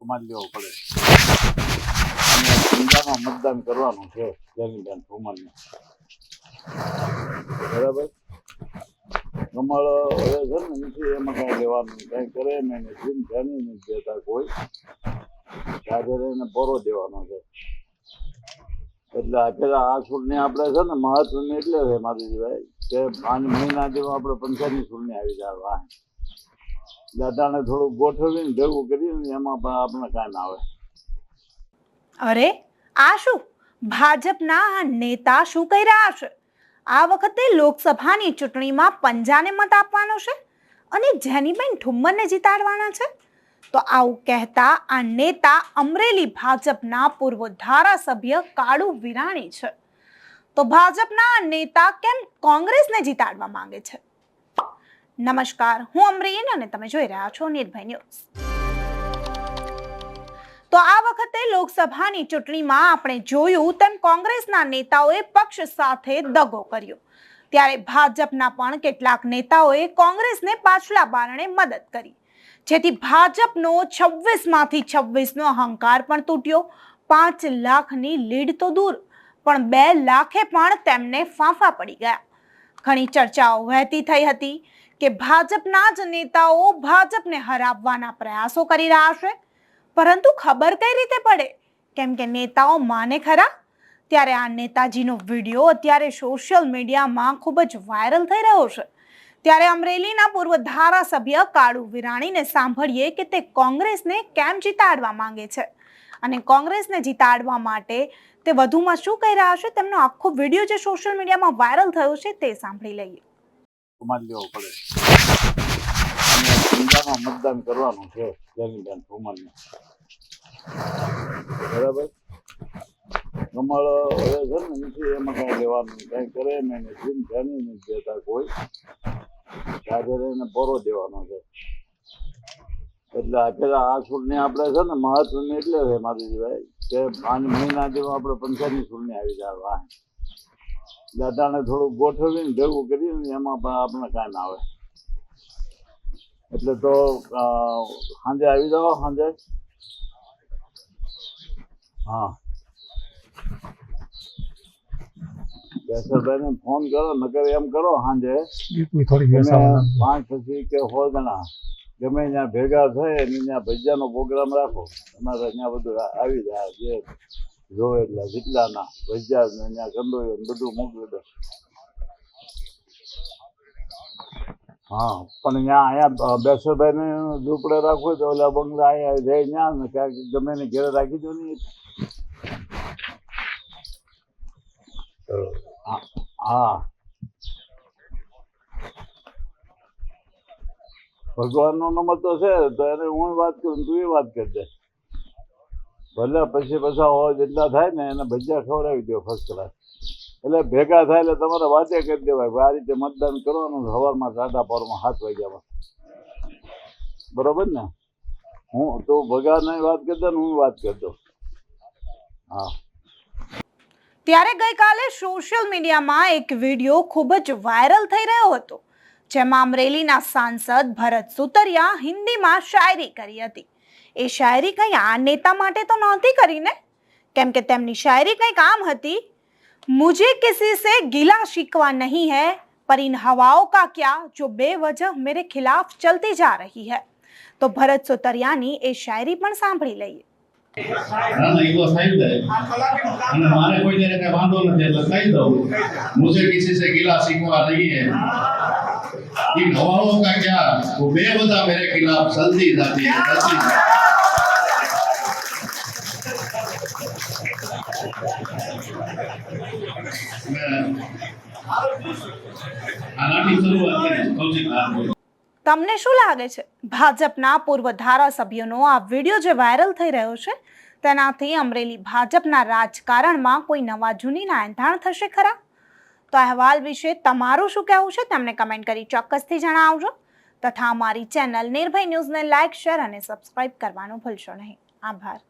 સમાજ લેવો પડે અને ઊંઝામાં મતદાન કરવાનું છે જેનીબેન ઠુમરને. બરાબર, કમળ હવે છે ને નથી એમાં કાંઈ લેવાનું, કાંઈ કરે ને જીમ ધ્યાની નથી દેતા કોઈ, ત્યારે એને પોરો દેવાનો છે. એટલે પેલા આ ચૂંટણી આપણે છે ને મહત્વની એટલે છે માધુજીભાઈ કે 5 મહિના જેવું આપણે પંચાયતની ચૂંટણી આવી જાય, દાદાને થોડું ગોઠવીને ભેગું કરીને એમાં પણ આપણે કાંઈ ના આવે. અરે આ શું, ભાજપના નેતા શું કહી રહ્યા છે? આ વખતે લોકસભાની ચૂંટણીમાં પંજાને મત આપવાનો છે અને જેનીબેન ઠુમ્મરને જીતાડવાના છે. તો આવું કહેતા આ નેતા અમરેલી ભાજપના પૂર્વ ધારાસભ્ય કાળુ વિરાણી છે. તો ભાજપના આ નેતા કેમ કોંગ્રેસને જીતાડવા માંગે છે? નમસ્કાર, હું અમરીન અને તમે જોઈ રહ્યા છો નિર્ભય ન્યૂઝ. તો આ વખતે લોકસભાની ચૂંટણીમાં આપણે જોયું તેમ કોંગ્રેસના નેતાઓએ પક્ષ સાથે દગો કર્યો, ત્યારે ભાજપના પણ કેટલાક નેતાઓએ કોંગ્રેસને પાછલા બારણે મદદ કરી, જેથી ભાજપનો 26માંથી 26નો અહંકાર પણ તૂટ્યો. 5 લાખની લીડ તો દૂર, પણ 2 લાખે પણ તેમને ફાંફા પડી ગયા. ઘણી ચર્ચાઓ વહેતી થઈ હતી કે ભાજપના જ નેતાઓ ભાજપને હરાવવાના પ્રયાસો કરી રહ્યા છે, પરંતુ ખબર કઈ રીતે પડે? કેમ કે નેતાઓ માને ખરા? ત્યારે આ નેતાજીનો વિડીયો અત્યારે સોશિયલ મીડિયામાં ખૂબ જ વાયરલ થઈ રહ્યો છે. ત્યારે અમરેલીના પૂર્વ ધારાસભ્ય કાળુ વિરાણીને સાંભળીએ કે તે કોંગ્રેસને કેમ જીતાડવા માંગે છે અને કોંગ્રેસને જીતાડવા માટે તે વધુમાં શું કહી રહ્યા છે. તેમનો આખો વિડીયો જે સોશિયલ મીડિયામાં વાયરલ થયો છે તે સાંભળી લઈએ. સમાજ લેવો પડે અને ઊંઝામાં મતદાન કરવાનું છે જેનીબેન ઠુમરને. બરાબર, કમળ હવે છે ને નથી એમાં કાંઈ લેવાનું, કાંઈ કરે ને જીમ ધ્યાની નથી દેતા કોઈ, ત્યારે એને પોરો દેવાનો છે. એટલે પેલા આ ચૂંટણી આપણે છે ને મહત્વની એટલે છે માધુજીભાઈ કે 5 મહિના જેવું આપણે પંચાયતની ચૂંટણી આવી જાય, દાદાને થોડું ગોઠવીને ભેગું કરીને એમાં પણ આપણે કાંઈ ના આવે. એટલે તો સાંજે આવી જાઓ, સાંજે. હા, કેશરભાઈને ફોન કરો, નકર એમ કરો સાંજે 5 પછી કે 6 જણા ગમે ત્યાં ભેગા થાય અને ત્યાં ભજીયાનો પ્રોગ્રામ રાખો. તમારે ત્યાં બધું આવી જાય, જે જોવે એટલે જેટલાના ભજીયા ને ત્યાં કંડોયો બધું મોકલી દો. હા, પણ અહીંયા બેસરભાઈને ઝૂંપડે રાખવું હોય તો ઓલા બંગલા અહીંયા જાય ત્યાં ને ક્યાંક ગમે ને ઘેરે રાખી દો ને. હા, ભગવાનનો નંબર તો છે, તો એને હું વાત કરું તું એ વાત કરી દે. ભલે પછી પાછા જેટલા થાય ને એને ભજીયા ખવડાવી દો ફર્સ્ટ ક્લાસ. એટલે ભેગા થાય એટલે તમારે વાતે કરી દેવાય આ રીતે મતદાન કરવાનું સવારમાં ટાટા પોરમાં 7 વાગ્યામાં. બરોબર ને? હું તો ભગાની વાત કરી દો ને હું વાત કરી દઉં. હા, ત્યારે ગઈકાલે સોશિયલ મીડિયામાં એક વિડીયો ખૂબ જ વાયરલ થઈ રહ્યો હતો, જેમાં અમરેલીના સાંસદ ભરત સુતરિયા હિન્દીમાં શાયરી કરી હતી. એ શાયરી કંઈ આ નેતા માટે તો નહોતી કરીને, કેમ કે તેમની શાયરી કંઈક આમ હતી: मुझे किसी से गिला शिकवा नहीं है, पर इन हवाओं का क्या जो बेवजह मेरे खिलाफ चलती जा रही है. તો ભરત સુતરિયાની એ શાયરી પણ સાંભળી લઈએ. मारे कोई देर का बांधो न दे कही दो, मुझे किसी से गिला शिकवा नहीं है, इन हवाओं का क्या वो बेवजह मेरे खिलाफ चलती जाती है. તમને શું લાગે છે, ભાજપના પૂર્વ ધારાસભ્યનો આ વિડીયો જે વાયરલ થઈ રહ્યો છે તેનાથી અમરેલી ભાજપના રાજકારણમાં કોઈ નવા જૂનીના એંધાણ થશે ખરા? તો અહેવાલ વિશે તમારું શું કહેવું છે તેમને કમેન્ટ કરી ચોક્કસથી જણાવજો. તથા અમારી ચેનલ નિર્ભય ન્યૂઝને લાઇક, શેર અને સબસ્ક્રાઇબ કરવાનું ભૂલશો નહીં. આભાર.